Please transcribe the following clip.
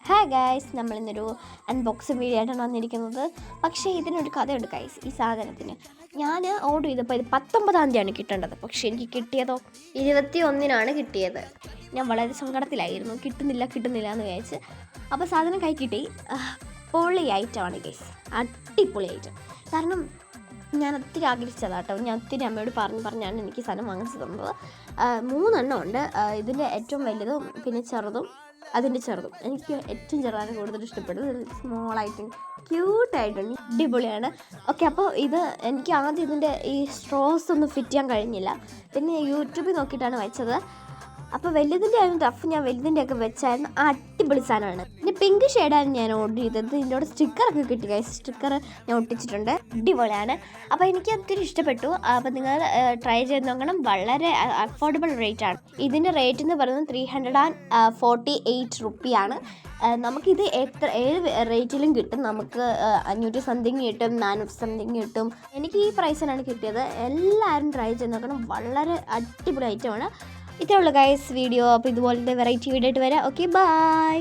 Hi guys, നമ്മളിന്നൊരു unboxing video ആയിട്ടാണ് വന്നിരിക്കുന്നത്. പക്ഷേ ഇതിനൊരു കഥയുണ്ട് ഗൈസ്. ഈ സാധനത്തിന് ഞാൻ ഓർഡർ ചെയ്തപ്പോൾ ഇത് 19-ാം തീയതിയാണ് കിട്ടേണ്ടത്. പക്ഷേ എനിക്ക് കിട്ടിയതോ 21-നാണ് കിട്ടിയത്. ഞാൻ വളരെ സങ്കടത്തിലായിരുന്നു. കിട്ടുന്നില്ല എന്ന് വിചാരിച്ച്. അപ്പോൾ സാധനം കൈ കിട്ടി. പൊളി ഐറ്റമാണ് ഗൈസ്, അടിപൊളി ഐറ്റം. കാരണം ഞാൻ ഒത്തിരി ആഗ്രഹിച്ചതാട്ടോ. ഞാൻ ഒത്തിരി അമ്മയോട് പറഞ്ഞാണ് എനിക്ക് സാധനം വാങ്ങിച്ചു തന്നത്. 3 എണ്ണം ഉണ്ട്. ഇതിൻ്റെ ഏറ്റവും വലുതും പിന്നെ ചെറുതും അതിൻ്റെ ചെറുതും. എനിക്ക് ഏറ്റവും ചെറുതാണ് കൂടുതൽ ഇഷ്ടപ്പെട്ടത്. സ്മോളായിട്ടും ക്യൂട്ടായിട്ടുണ്ട്, അടിപൊളിയാണ്. ഓക്കെ, അപ്പോൾ ഇത് എനിക്ക് ആദ്യം ഇതിൻ്റെ ഈ സ്ട്രോസ് ഒന്നും ഫിറ്റ് ചെയ്യാൻ കഴിഞ്ഞില്ല. പിന്നെ യൂട്യൂബിൽ നോക്കിയിട്ടാണ് വെച്ചത്. അപ്പോൾ വലുതിൻ്റെ ആയിരുന്നു ടഫ്. ഞാൻ വലുതിൻ്റെയൊക്കെ വെച്ചായിരുന്നു. അടിപൊളി സാധനമാണ്. പിന്നെ പിങ്ക് ഷെയ്ഡാണ് ഞാൻ ഓർഡർ ചെയ്തത്. ഇതിൻ്റെ സ്റ്റിക്കറൊക്കെ കിട്ടി ഗൈസ്. സ്റ്റിക്കർ ഞാൻ ഒട്ടിച്ചിട്ടുണ്ട്. അടിപൊളിയാണ്. അപ്പോൾ എനിക്ക് ഒത്തിരി ഇഷ്ടപ്പെട്ടു. അപ്പോൾ നിങ്ങൾ ട്രൈ ചെയ്ത് നോക്കണം. വളരെ അഫോർഡബിൾ റേറ്റാണ്. ഇതിൻ്റെ റേറ്റ് എന്ന് പറയുന്നത് 348 റുപ്പിയാണ്. നമുക്കിത് ഏത് റേറ്റിലും കിട്ടും. നമുക്ക് 500 സംതിങ് കിട്ടും, 400 സംതിങ് കിട്ടും. എനിക്ക് ഈ പ്രൈസിനാണ് കിട്ടിയത്. എല്ലാവരും ട്രൈ ചെയ്ത് നോക്കണം. വളരെ അടിപൊളി ഐറ്റമാണ്. ഇത്രേ ഉള്ളൂ ഗൈസ് വീഡിയോ. അപ്പോൾ ഇതുപോലത്തെ വെറൈറ്റി വീഡിയോ ആയിട്ട് വരാം. Okay, by.